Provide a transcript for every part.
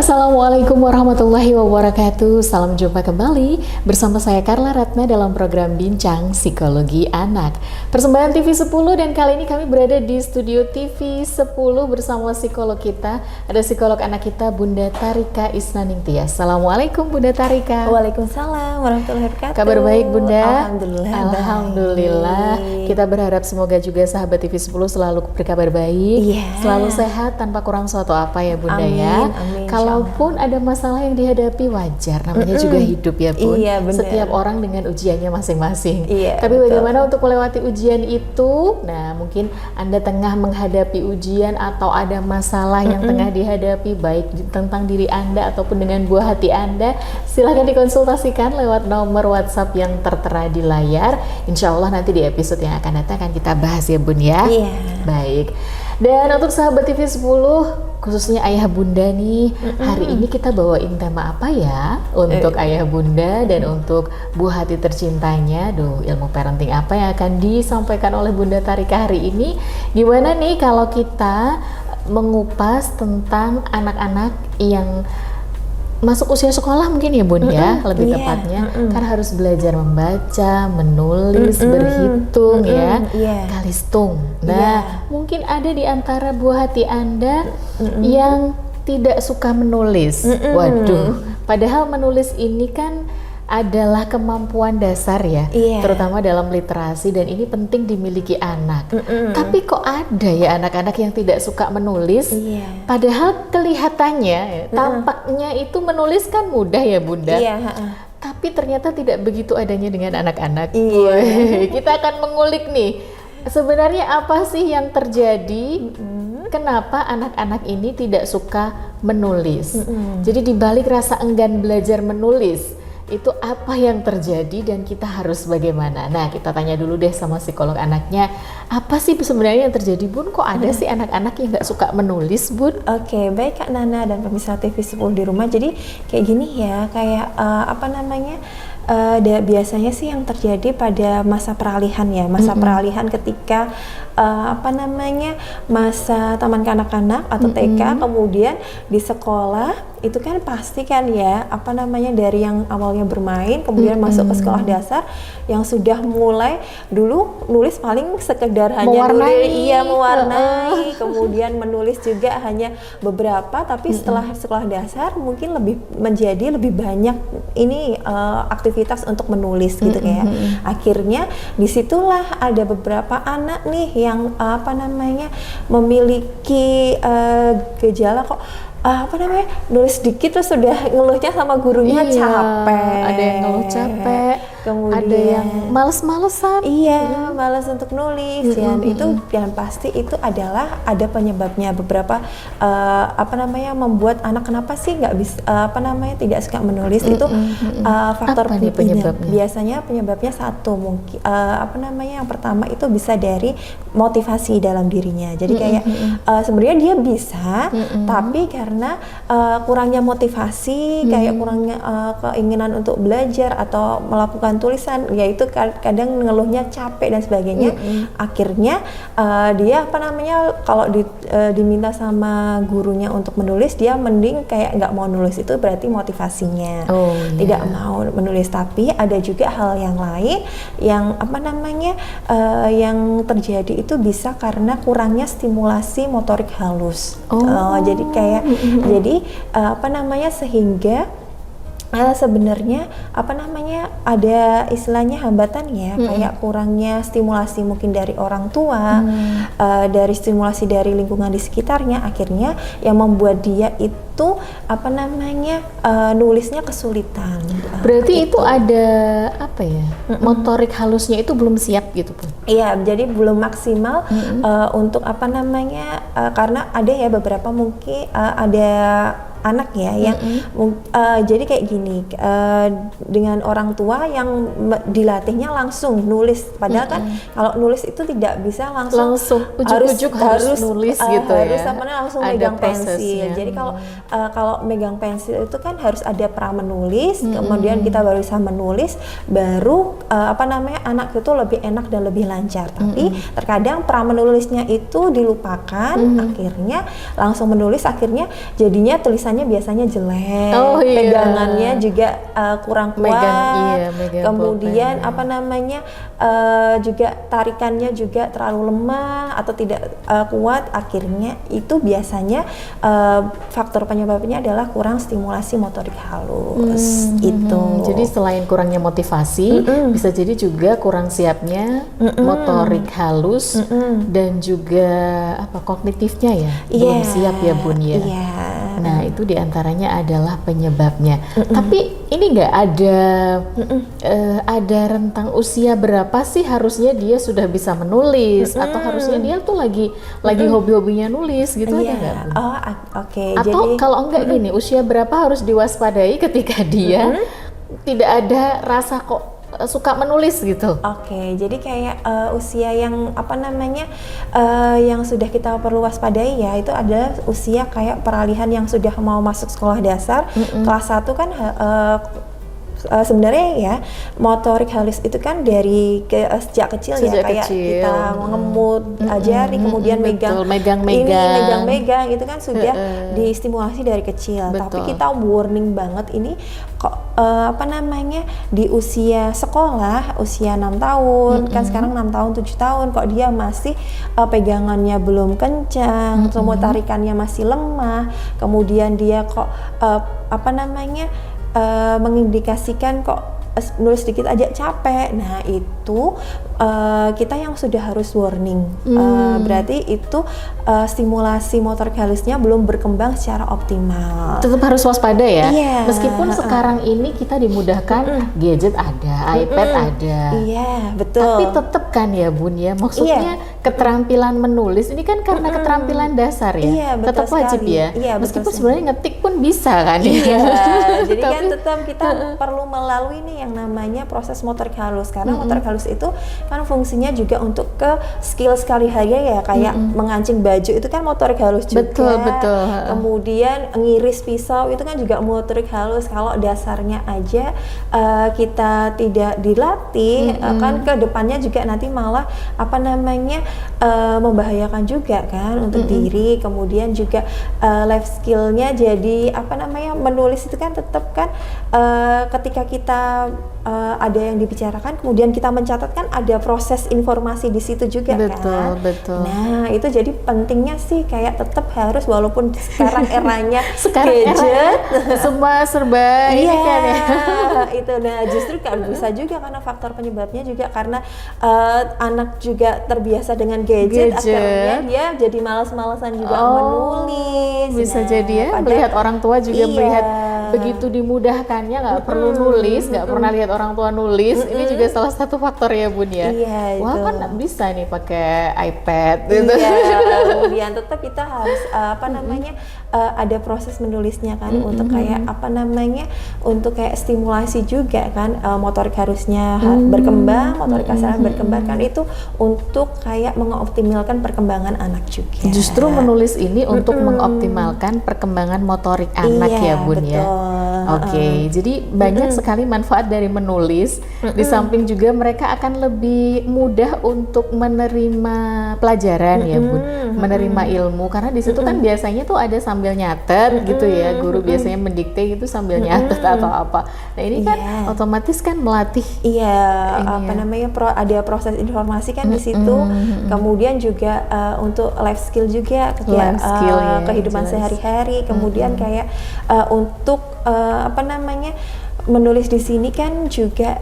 Assalamualaikum warahmatullahi wabarakatuh. Salam jumpa kembali bersama saya Carla Ratna dalam program Bincang Psikologi Anak. Persembahan TV 10 dan kali ini kami berada di studio TV 10 bersama psikolog kita. Ada psikolog anak kita Bunda Tharika Isnaningtyas. Assalamualaikum Bunda Tharika. Waalaikumsalam warahmatullahi wabarakatuh. Kabar baik Bunda? Alhamdulillah. Alhamdulillah. Baik. Kita berharap semoga juga sahabat TV 10 selalu berkabar baik, selalu sehat tanpa kurang suatu apa ya Bunda. Amin, ya. amin, Kalaupun ada masalah yang dihadapi wajar, namanya juga hidup ya Bun. Iya, benar. Setiap orang dengan ujiannya masing-masing. Iya, tapi betul. bagaimana untuk melewati ujian itu? Nah, mungkin Anda tengah menghadapi ujian atau ada masalah yang tengah dihadapi, baik tentang diri Anda ataupun dengan buah hati Anda, silahkan dikonsultasikan lewat nomor WhatsApp yang tertera di layar. Insya Allah nanti di episode yang akan datang akan kita bahas ya Bun ya. Iya. Baik. Dan untuk sahabat TV 10, khususnya ayah bunda nih, hari ini kita bawain tema apa ya untuk ayah bunda dan untuk buah hati tercintanya. Duh, ilmu parenting apa yang akan disampaikan oleh Bunda Tharika hari ini? Gimana nih kalau kita mengupas tentang anak-anak yang masuk usia sekolah mungkin ya Bun ya, lebih tepatnya kan harus belajar membaca, menulis, berhitung ya, kalistung. Nah, mungkin ada di antara buah hati Anda yang tidak suka menulis. Waduh, padahal menulis ini kan adalah kemampuan dasar ya, terutama dalam literasi, dan ini penting dimiliki anak. Tapi kok ada ya anak-anak yang tidak suka menulis, padahal kelihatannya, tampaknya itu menulis kan mudah ya Bunda. Tapi ternyata tidak begitu adanya dengan anak-anak. Kita akan mengulik nih, sebenarnya apa sih yang terjadi? Kenapa anak-anak ini tidak suka menulis? Jadi dibalik rasa enggan belajar menulis, itu apa yang terjadi dan kita harus bagaimana? Nah, kita tanya dulu deh sama psikolog anaknya, apa sih sebenarnya yang terjadi Bun? Kok ada sih anak-anak yang nggak suka menulis Bun? Oke, baik Kak Nana dan pemirsa TV 10 di rumah. Jadi kayak gini ya, kayak biasanya sih yang terjadi pada masa peralihan ya, masa peralihan ketika masa taman kanak-kanak atau TK, kemudian di sekolah itu kan pasti kan ya, dari yang awalnya bermain kemudian masuk ke sekolah dasar yang sudah mulai dulu nulis paling sekedar hanya mewarnai, kemudian menulis juga hanya beberapa, tapi setelah sekolah dasar mungkin menjadi lebih banyak ini aktivitas untuk menulis gitu kayak. Akhirnya disitulah ada beberapa anak nih yang memiliki gejala kok nulis dikit terus sudah ngeluhnya sama gurunya capek. Ada yang ngeluh capek, kemudian ada yang males-malesan. Malas untuk nulis. Dan itu yang pasti itu adalah ada penyebabnya. Beberapa membuat anak kenapa sih nggak bisa tidak suka menulis itu faktor penyebabnya. Biasanya penyebabnya satu mungkin yang pertama itu bisa dari motivasi dalam dirinya. Jadi kayak sebenarnya dia bisa, tapi karena kurangnya motivasi, kayak kurangnya keinginan untuk belajar atau melakukan tulisan, yaitu kadang ngeluhnya capek dan sebagainya. Akhirnya dia kalau diminta sama gurunya untuk menulis, dia mending kayak nggak mau nulis. Itu berarti motivasinya tidak mau menulis. Tapi ada juga hal yang lain yang yang terjadi itu bisa karena kurangnya stimulasi motorik halus. Jadi kayak sehingga sebenarnya ada istilahnya hambatan ya, kayak kurangnya stimulasi mungkin dari orang tua, dari stimulasi dari lingkungan di sekitarnya, akhirnya yang membuat dia itu nulisnya kesulitan. Berarti itu ada motorik halusnya itu belum siap gitu Pun? Iya, jadi belum maksimal untuk karena ada ya beberapa mungkin ada anak ya yang jadi kayak gini, dengan orang tua yang dilatihnya langsung nulis, padahal kan kalau nulis itu tidak bisa langsung ujuk-ujuk harus nulis gitu harus ya, langsung ada megang prosesnya. pensil. Jadi kalau megang pensil itu kan harus ada pra menulis, kemudian kita baru bisa menulis, baru anak itu lebih enak dan lebih lancar. Tapi terkadang pra menulisnya itu dilupakan, akhirnya langsung menulis, akhirnya jadinya tulisan tulisannya biasanya jelek, Oh, iya. pegangannya juga kurang kuat, megang kemudian pulpen. apa namanya juga tarikannya juga terlalu lemah atau tidak kuat, akhirnya itu biasanya faktor penyebabnya adalah kurang stimulasi motorik halus itu. Jadi selain kurangnya motivasi, bisa jadi juga kurang siapnya motorik halus dan juga apa kognitifnya ya, belum siap ya Bun ya. Iya. Nah itu diantaranya adalah penyebabnya. Tapi ini nggak ada rentang usia berapa sih harusnya dia sudah bisa menulis atau harusnya dia tuh lagi hobi-hobinya nulis gitu ada nggak Bun? Oh, oke. Atau Jadi kalau enggak gini, usia berapa harus diwaspadai ketika dia tidak ada rasa kok suka menulis gitu? Oke, jadi kayak usia yang apa namanya yang sudah kita perlu waspadai ya itu adalah usia kayak peralihan yang sudah mau masuk sekolah dasar kelas 1 kan sebenarnya ya motorik halus itu kan dari sejak kecil ya kayak kita mengemut jari kemudian megang itu kan sudah distimulasi dari kecil. Betul. Tapi kita warning banget ini kok apa namanya di usia sekolah usia 6 tahun kan sekarang 6 tahun 7 tahun kok dia masih pegangannya belum kencang, semua tarikannya masih lemah, kemudian dia kok apa namanya mengindikasikan kok nulis sedikit aja capek. Nah itu kita yang sudah harus warning. Berarti itu stimulasi motorik halusnya belum berkembang secara optimal. Tetap harus waspada ya. Iya. Meskipun sekarang ini kita dimudahkan gadget ada, iPad ada. Iya betul. Tapi tetap kan ya Bun ya. Maksudnya keterampilan menulis ini kan karena keterampilan dasar ya. Iya, betul tetap wajib sekali. ya. Iya, meskipun betul sebenarnya ngetik pun bisa kan Iya, ya. jadi kan tetap kita perlu melalui nih yang namanya proses motorik halus karena motorik halus itu kan fungsinya juga untuk ke skill sehari-hari ya kayak mengancing baju itu kan motorik halus juga. Betul. Kemudian ngiris pisau itu kan juga motorik halus. Kalau dasarnya aja kita tidak dilatih kan ke depannya juga nanti malah apa namanya membahayakan juga kan untuk diri. Kemudian juga life skillnya jadi apa namanya menulis itu kan tetap kan ketika kita ada yang dibicarakan kemudian kita mencatat kan ada proses informasi di situ juga kan. Betul. Nah itu jadi pentingnya sih kayak tetap harus walaupun sekarang eranya sekarang gadget semua serba ini kan ya. Itu nah justru kan bisa juga karena faktor penyebabnya juga karena anak juga terbiasa dengan gadget. Akhirnya dia jadi malas-malasan juga menulis. Bisa jadi ya melihat orang tua juga melihat begitu dimudahkannya nggak perlu nulis, nggak pernah lihat orang tua nulis, ini juga salah satu faktor ya Bun ya. Iya, wah itu. kan bisa nih pakai iPad gitu. Iya, kemudian tetap kita harus apa namanya ada proses menulisnya kan untuk kayak apa namanya untuk kayak stimulasi juga kan motorik harusnya berkembang, motorik kasar berkembang kan itu untuk kayak mengoptimalkan perkembangan anak juga. Justru menulis ini untuk mengoptimalkan perkembangan motorik anak ya Bun betul. ya. Oke, jadi banyak sekali manfaat dari menulis. Di samping juga mereka akan lebih mudah untuk menerima pelajaran ya Bun, menerima ilmu karena di situ kan biasanya tuh ada sambil nyatet gitu ya. Guru biasanya mendikte itu sambil nyatet atau apa. Nah ini kan otomatis kan melatih. Iya, apa namanya ada proses informasi kan di situ. Kemudian juga untuk life skill juga kayak kehidupan sehari-hari. Kemudian kayak untuk apa namanya menulis di sini kan juga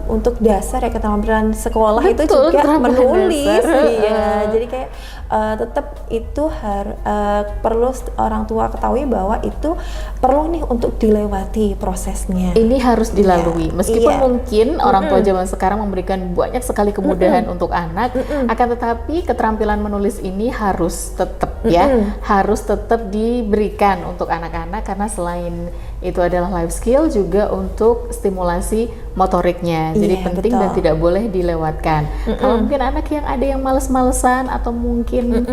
untuk dasar ya keterampilan sekolah. Betul, itu juga menulis ya. Jadi kayak tetap itu perlu orang tua ketahui bahwa itu perlu nih untuk dilewati prosesnya. Ini harus dilalui meskipun mungkin orang tua zaman sekarang memberikan banyak sekali kemudahan untuk anak, akan tetapi keterampilan menulis ini harus tetap harus tetap diberikan untuk anak-anak karena selain itu adalah life skill juga untuk stimulasi motoriknya. Jadi penting dan tidak boleh dilewatkan. Kalau mungkin anak yang ada yang males-malesan atau mungkin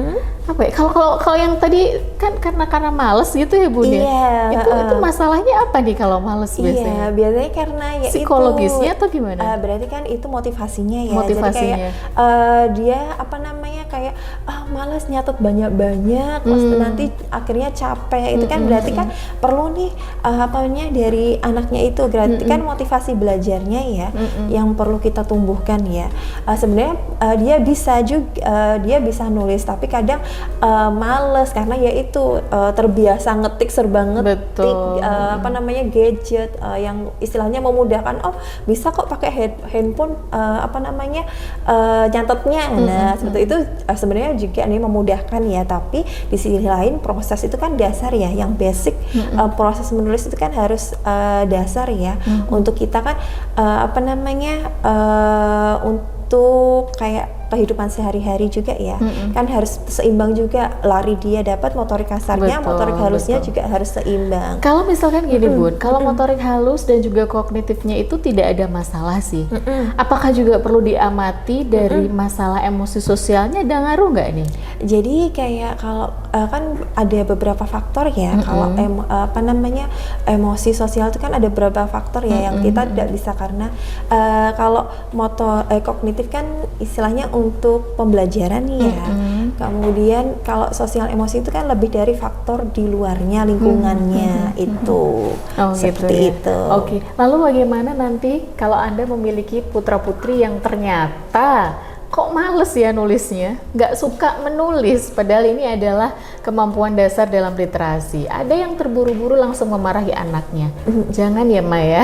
apa ya? Kalau yang tadi kan karena males gitu ya Bun ya. Itu masalahnya apa nih kalau males biasanya? Iya, biasanya karena ya psikologisnya atau gimana? Berarti kan itu motivasinya ya. Motivasinya. Jadi kayak dia apa namanya kayak kayak malas nyatet banyak-banyak, nanti akhirnya capek. Itu kan berarti kan perlu nih dari anaknya itu, berarti kan motivasi belajarnya ya yang perlu kita tumbuhkan ya. Sebenarnya dia bisa juga dia bisa nulis, tapi kadang males karena ya itu terbiasa ngetik, serba ngetik, gadget yang istilahnya memudahkan. Bisa kok pakai handphone nyatetnya. Nah, seperti itu sebenarnya juga nih memudahkan ya, tapi di sisi lain proses itu kan dasar ya, yang basic. Proses menulis itu kan harus dasar ya, untuk kita kan untuk kayak kehidupan sehari-hari juga ya, kan harus seimbang juga, lari dia dapat, motorik kasarnya, motorik halusnya juga harus seimbang. Kalau misalkan gini Bun, kalau motorik halus dan juga kognitifnya itu tidak ada masalah sih, apakah juga perlu diamati dari masalah emosi sosialnya, ada ngaruh nggak nih? Jadi kayak kalau kan ada beberapa faktor ya, kalau emosi sosial itu kan ada beberapa faktor ya yang kita tidak bisa, karena kalau kognitif kan istilahnya untuk pembelajaran nih ya. Kemudian kalau sosial emosi itu kan lebih dari faktor di luarnya, lingkungannya itu. Seperti gitu ya. itu. Oke. Lalu bagaimana nanti kalau Anda memiliki putra-putri yang ternyata kok males ya nulisnya, nggak suka menulis, padahal ini adalah kemampuan dasar dalam literasi. Ada yang terburu-buru langsung memarahi anaknya. Jangan ya Maya.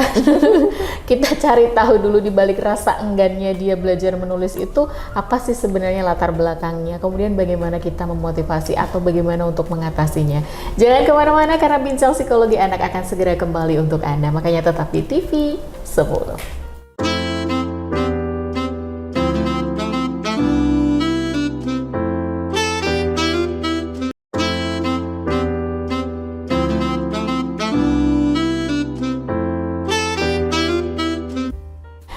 Kita cari tahu dulu di balik rasa enggannya dia belajar menulis itu apa sih sebenarnya latar belakangnya, kemudian bagaimana kita memotivasi atau bagaimana untuk mengatasinya. Jangan kemana-mana karena Bincang Psikologi Anak akan segera kembali untuk Anda, makanya tetap di TV 10.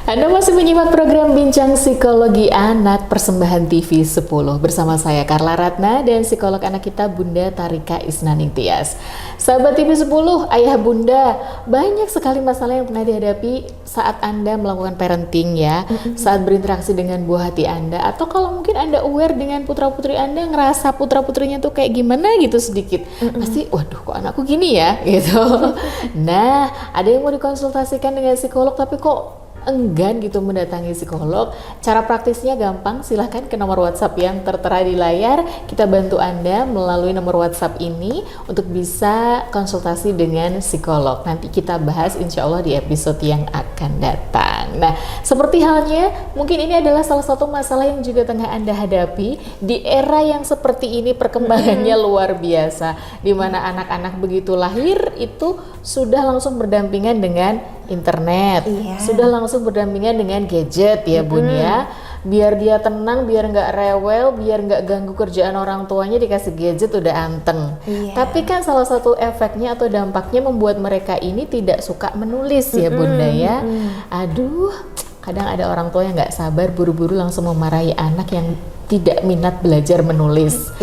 Anda masih menyimak program Bincang Psikologi Anak persembahan TV 10 bersama saya Carla Ratna dan psikolog anak kita Bunda Tarika Isnaning Tias. Sahabat TV 10, ayah bunda, banyak sekali masalah yang pernah dihadapi saat Anda melakukan parenting ya, saat berinteraksi dengan buah hati Anda, atau kalau mungkin Anda aware dengan putra-putri Anda, ngerasa putra-putrinya tuh kayak gimana gitu sedikit, pasti waduh kok anakku gini ya gitu. Nah, ada yang mau dikonsultasikan dengan psikolog tapi kok enggan gitu mendatangi psikolog. Cara praktisnya gampang, silahkan ke nomor WhatsApp yang tertera di layar. Kita bantu Anda melalui nomor WhatsApp ini untuk bisa konsultasi dengan psikolog. Nanti kita bahas insya Allah di episode yang akan datang. Nah, seperti halnya mungkin ini adalah salah satu masalah yang juga tengah Anda hadapi di era yang seperti ini, perkembangannya luar biasa, di mana anak-anak begitu lahir itu sudah langsung berdampingan dengan internet, sudah langsung berdampingan dengan gadget ya Bun ya. Biar dia tenang, biar nggak rewel, biar nggak ganggu kerjaan orang tuanya, dikasih gadget udah anteng. Tapi kan salah satu efeknya atau dampaknya membuat mereka ini tidak suka menulis ya Bunda ya. Aduh, kadang ada orang tua yang nggak sabar, buru-buru langsung memarahi anak yang tidak minat belajar menulis.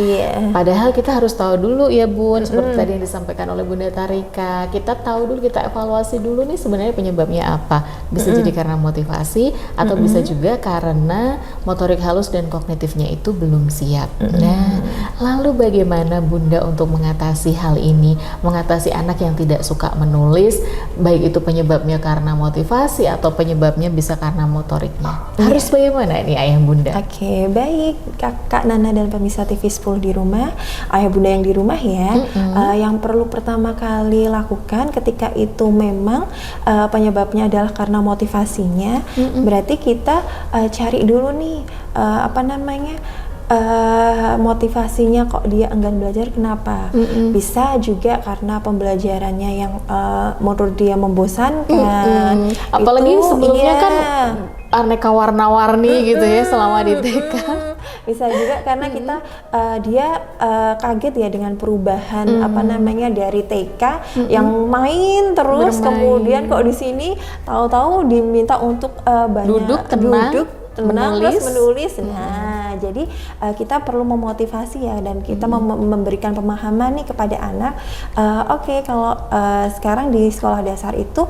Padahal kita harus tahu dulu ya Bun, seperti tadi yang disampaikan oleh Bunda Tarika, kita tahu dulu, kita evaluasi dulu nih sebenarnya penyebabnya apa. Bisa jadi karena motivasi atau bisa juga karena motorik halus dan kognitifnya itu belum siap. Nah, lalu bagaimana Bunda untuk mengatasi hal ini, mengatasi anak yang tidak suka menulis, baik itu penyebabnya karena motivasi atau penyebabnya bisa karena motoriknya. Harus bagaimana nih Ayah Bunda? Oke, baik Kakak Nana dan pemirsa TV 10 di rumah, ayah bunda yang di rumah ya, yang perlu pertama kali lakukan ketika itu memang penyebabnya adalah karena motivasinya, berarti kita cari dulu nih motivasinya kok dia enggan belajar, kenapa? Bisa juga karena pembelajarannya yang menurut dia membosankan. Apalagi sebelumnya kan aneka warna-warni gitu ya selama di TK. Bisa juga karena kita dia kaget ya dengan perubahan dari TK yang main terus, kemudian kok di sini tahu-tahu diminta untuk banyak duduk tenang, terus menulis. Nah, jadi kita perlu memotivasi ya, dan kita memberikan pemahaman nih kepada anak. Oke, kalau sekarang di sekolah dasar itu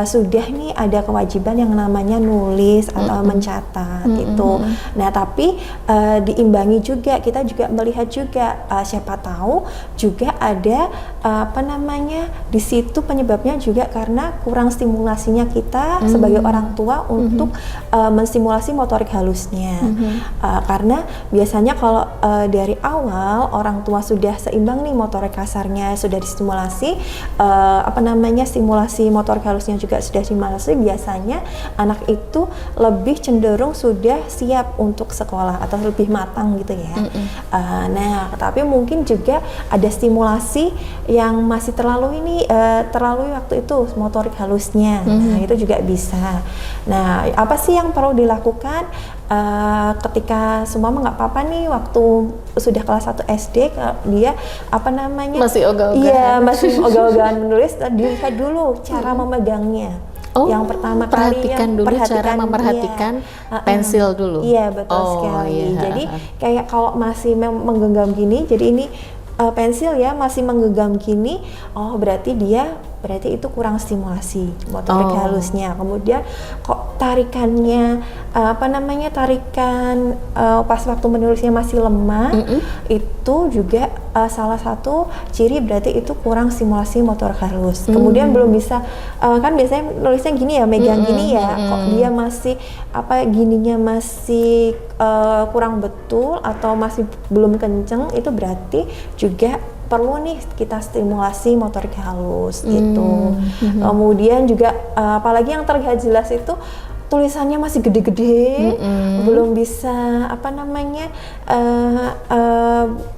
sudah nih ada kewajiban yang namanya nulis atau mencatat itu. Nah, tapi diimbangi juga, kita juga melihat juga siapa tahu juga ada di situ penyebabnya juga karena kurang stimulasinya kita sebagai orang tua untuk menstimulasi motorik halusnya. Karena biasanya kalau dari awal orang tua sudah seimbang nih, motorik kasarnya sudah distimulasi, stimulasi motorik halusnya juga sudah distimulasi, biasanya anak itu lebih cenderung sudah siap untuk sekolah atau lebih matang gitu ya. Nah, tapi mungkin juga ada stimulasi yang masih terlalu waktu itu motorik halusnya. Nah, itu juga bisa. Nah, apa sih yang perlu dilakukan ketika semua nggak apa-apa nih waktu sudah kelas 1 SD, dia masih ogah-ogahan. Iya, masih ogah-ogahan menulis, dilihat dulu cara memegangnya. Yang pertama kali cara memperhatikan pensil dulu. Iya, betul sekali. Iya. Jadi kayak kalau masih menggenggam gini, jadi ini pensil ya masih menggenggam gini, berarti itu kurang stimulasi motorik halusnya. Kemudian kok tarikannya pas waktu menulisnya masih lemah, itu juga salah satu ciri berarti itu kurang stimulasi motorik halus. Kemudian belum bisa, kan biasanya nulisnya gini ya, megang gini ya, kok dia masih gininya masih kurang betul atau masih belum kenceng, itu berarti juga perlu nih kita stimulasi motorik halus gitu. Kemudian juga apalagi yang terlihat jelas itu tulisannya masih gede-gede, belum bisa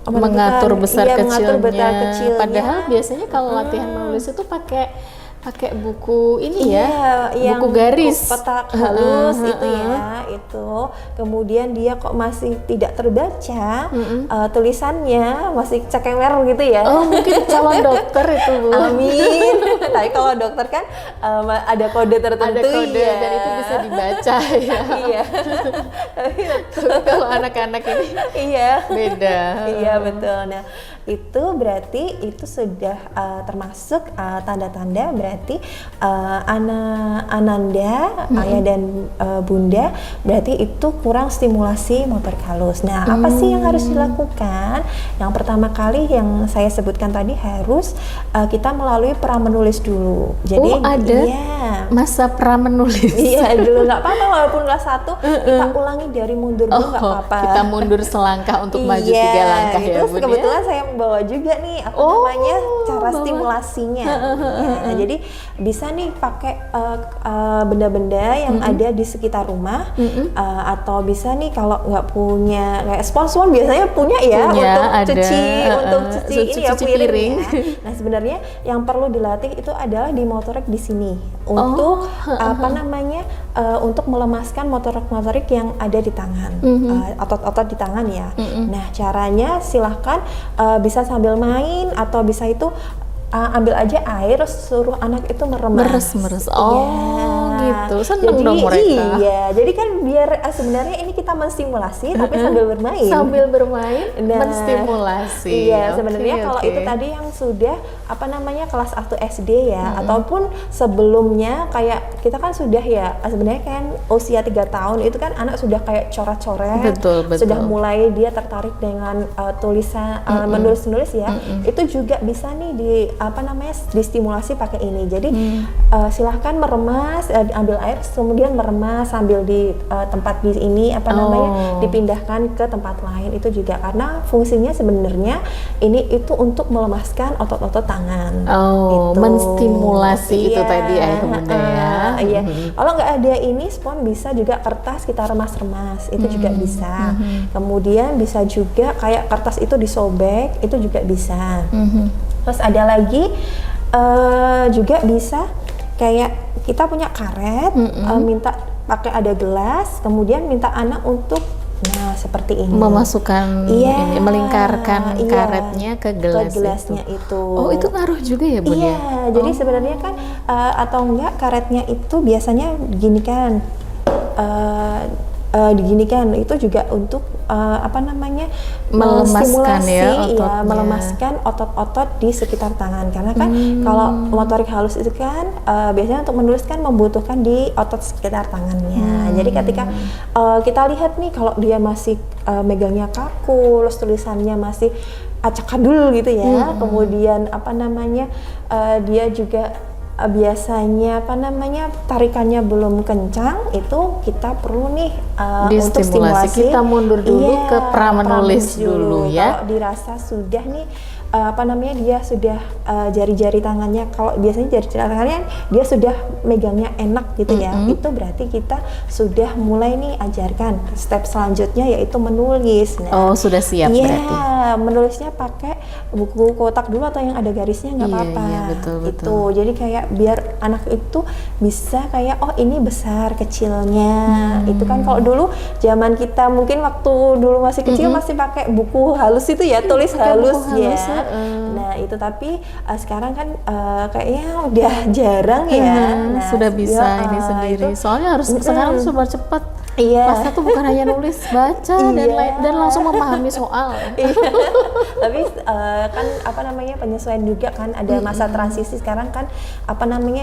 mengatur besar kecilnya. kecilnya. Padahal biasanya kalau latihan menulis itu pakai buku ini buku garis, buku peta halus itu ya, itu. Kemudian dia kok masih tidak terbaca, tulisannya masih cekewer gitu ya. Mungkin calon dokter itu, Bu. Amin. Tapi kalau dokter kan ada kode tertentu, dan itu bisa dibaca ya. Iya. Kalau anak-anak ini beda. Iya, betul. Nah, itu berarti itu sudah termasuk tanda-tanda berarti Ananda, ayah dan bunda, berarti itu kurang stimulasi motorik halus. Nah, apa sih yang harus dilakukan? Yang pertama kali yang saya sebutkan tadi, harus kita melalui pra-menulis dulu. Jadi ada masa pra-menulis. Iya, dulu nggak apa-apa, walaupun kelas 1 kita ulangi dari mundur dulu, nggak apa-apa. Kita mundur selangkah untuk maju 3 langkah ya, Bun. Kebetulan saya bawa juga nih cara stimulasinya. Ya, jadi bisa nih pakai benda-benda yang ada di sekitar rumah, atau bisa nih kalau nggak punya kayak spons biasanya punya untuk cuci piring. Nah, sebenarnya yang perlu dilatih itu adalah di motorik di sini untuk untuk melemaskan motorik yang ada di tangan, otot-otot di tangan ya. Nah, caranya silahkan bisa sambil main atau bisa itu ambil aja air terus suruh anak itu meremas. Gitu. Seneng dong mereka. Iya, jadi kan biar sebenarnya ini kita menstimulasi tapi sambil bermain. Sambil bermain, menstimulasi. Iya, sebenarnya kalau itu tadi yang sudah kelas 1 SD ya, ataupun sebelumnya kayak kita kan sudah ya, sebenarnya kan usia 3 tahun itu kan anak sudah kayak coret-coret. Betul. Sudah mulai dia tertarik dengan tulisan menulis-nulis ya. Itu juga bisa nih distimulasi pakai ini. Jadi silahkan meremas, ambil air kemudian meremas sambil di tempat di ini dipindahkan ke tempat lain. Itu juga karena fungsinya sebenarnya itu untuk melemaskan otot-otot tangan. Gitu. Menstimulasi itu tadi ayah bunda ya. Iya. Kalau nggak ada ini spons, bisa juga kertas kita remas-remas, itu juga bisa. Kemudian bisa juga kayak kertas itu disobek, itu juga bisa. Terus ada lagi juga bisa kayak kita punya karet, minta pakai ada gelas, kemudian minta anak untuk seperti ini memasukkan melingkarkan karetnya ke gelasnya itu. Itu ngaruh juga ya, Bun? Jadi sebenarnya kan atau enggak karetnya itu biasanya gini kan, diginikan, itu juga untuk melemaskan menstimulasi, ya ototnya. melemaskan otot-otot di sekitar tangan, karena kan kalau motorik halus itu kan biasanya untuk menulis kan membutuhkan di otot sekitar tangannya. Jadi ketika kita lihat nih kalau dia masih megangnya kaku, terus tulisannya masih acak-adul gitu ya, kemudian dia juga biasanya tarikannya belum kencang, itu kita perlu nih untuk stimulasi. Kita mundur dulu ke pra-menulis dulu ya. Kalau dirasa sudah nih dia sudah jari-jari tangannya, kalau biasanya jari-jari tangannya dia sudah megangnya enak gitu ya, itu berarti kita sudah mulai nih ajarkan step selanjutnya, yaitu menulis. Nah, sudah siap berarti. Menulisnya pakai buku kotak dulu atau yang ada garisnya nggak apa-apa. Iya, betul. Itu jadi kayak biar anak itu bisa kayak ini besar kecilnya. Itu kan kalau dulu zaman kita mungkin waktu dulu masih kecil masih pakai buku halus itu ya, tulis halus ya. Nah itu, tapi sekarang kan kayaknya udah jarang ya. Nah, sudah bisa ini sendiri. Soalnya harus sekarang serba cepat. Masa tuh bukan hanya nulis, baca dan langsung memahami soal. Tapi kan penyesuaian juga kan, ada masa transisi sekarang kan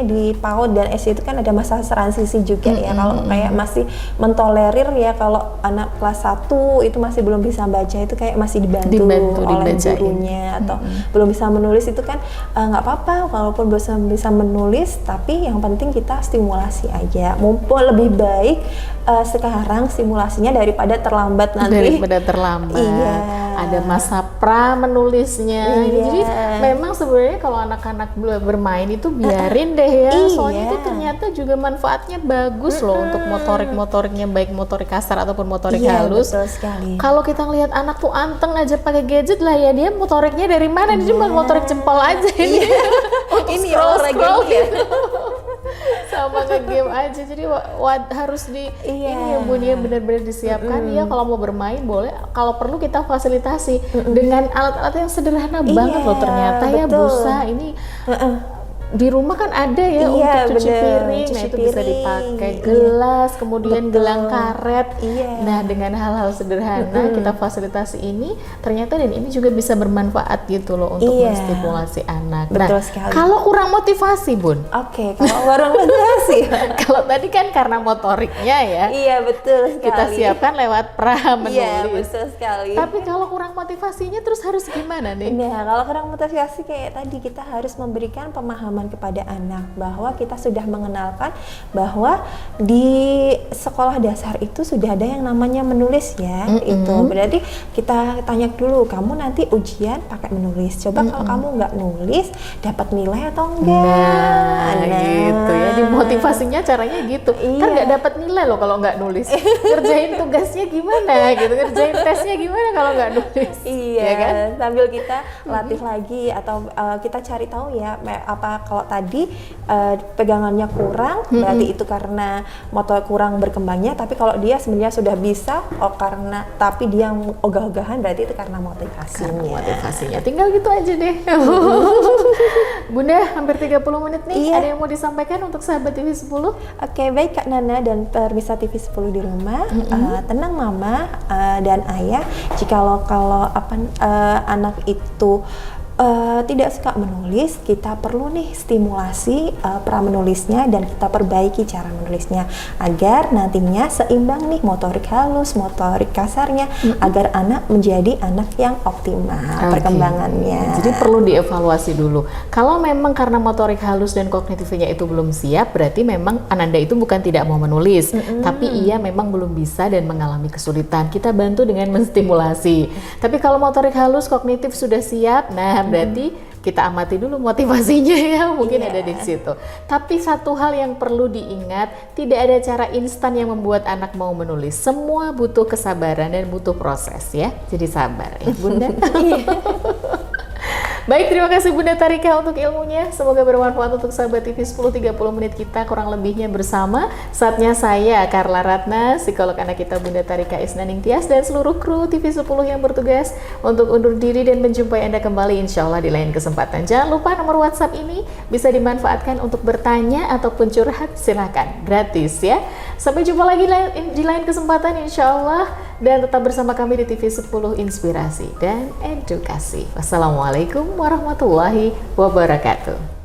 di PAUD dan SD itu kan ada masa transisi juga ya. Kalau kayak masih mentolerir ya, kalau anak kelas 1 itu masih belum bisa baca, itu kayak masih dibantu oleh gurunya, atau belum bisa menulis, itu kan nggak apa-apa walaupun belum bisa menulis, tapi yang penting kita stimulasi aja. Mumpung lebih baik sekarang stimulasinya daripada terlambat nanti. Ada masa pra menulisnya. Jadi memang sebenarnya kalau anak-anak bermain itu biarin deh ya. Soalnya itu ternyata juga manfaatnya bagus loh untuk motoriknya, baik motorik kasar ataupun motorik halus. Betul sekali. Kalau kita lihat anak tuh anteng aja pakai gadget lah ya, dia motoriknya dari mana? Dia cuma motorik jempol aja ini. Untuk ini scroll gitu. Sama nge-game aja, jadi harus ini ya Bun ya, benar-benar disiapkan ya. Kalau mau bermain boleh, kalau perlu kita fasilitasi dengan alat-alat yang sederhana banget loh ternyata. Betul. Ya busa ini di rumah kan ada ya untuk cuci piring, nah itu bisa dipakai gelas, kemudian gelang karet. Nah dengan hal-hal sederhana kita fasilitasi ini ternyata, dan ini juga bisa bermanfaat gitu loh untuk menstimulasi anak. Betul sekali. Kalau kurang motivasi Bun? Kalau kurang motivasi, kalau tadi kan karena motoriknya ya. Iya betul sekali. Kita siapkan lewat pra menulis. Iya betul sekali. Tapi kalau kurang motivasinya terus harus gimana nih? Nah kalau kurang motivasi kayak tadi, kita harus memberikan pemahaman kepada anak bahwa kita sudah mengenalkan bahwa di sekolah dasar itu sudah ada yang namanya menulis ya. Itu berarti kita tanya dulu, kamu nanti ujian pakai menulis, coba kalau kamu nggak nulis dapat nilai atau enggak. Nah gitu ya, dimotivasinya caranya gitu. Kan nggak dapat nilai loh kalau nggak nulis. Ngerjain tugasnya gimana gitu, ngerjain tesnya gimana kalau nggak nulis. Ya kan? Sambil kita latih lagi, atau kita cari tahu ya kalau tadi pegangannya kurang, berarti itu karena motor kurang berkembangnya. Tapi kalau dia sebenarnya sudah bisa, tapi dia ogah-ogahan, berarti itu karena motivasinya. Tinggal gitu aja deh. Bunda, hampir 30 menit nih. Ada yang mau disampaikan untuk sahabat TV 10? Oke, baik Kak Nana dan pemirsa TV 10 di rumah. Tenang Mama dan Ayah, jikalau anak itu tidak suka menulis, kita perlu nih stimulasi pra menulisnya, dan kita perbaiki cara menulisnya agar nantinya seimbang nih motorik halus, motorik kasarnya, agar anak menjadi anak yang optimal perkembangannya. Jadi perlu dievaluasi dulu. Kalau memang karena motorik halus dan kognitifnya itu belum siap, berarti memang Ananda itu bukan tidak mau menulis, tapi ia memang belum bisa dan mengalami kesulitan. Kita bantu dengan menstimulasi. Tapi kalau motorik halus, kognitif sudah siap, nah berarti kita amati dulu motivasinya ya, mungkin ada di situ. Tapi satu hal yang perlu diingat, tidak ada cara instan yang membuat anak mau menulis. Semua butuh kesabaran dan butuh proses ya. Jadi sabar ya Bunda. Baik, terima kasih Bunda Tarika untuk ilmunya. Semoga bermanfaat untuk sahabat TV 10.30 menit kita kurang lebihnya bersama. Saatnya saya, Carla Ratna, psikolog anak kita Bunda Tarika Isnaning Tias, dan seluruh kru TV 10 yang bertugas untuk undur diri dan menjumpai Anda kembali insya Allah di lain kesempatan. Jangan lupa nomor WhatsApp ini bisa dimanfaatkan untuk bertanya ataupun curhat, silakan, gratis ya. Sampai jumpa lagi di lain kesempatan insya Allah, dan tetap bersama kami di TV 10 Inspirasi dan Edukasi. Wassalamualaikum warahmatullahi wabarakatuh.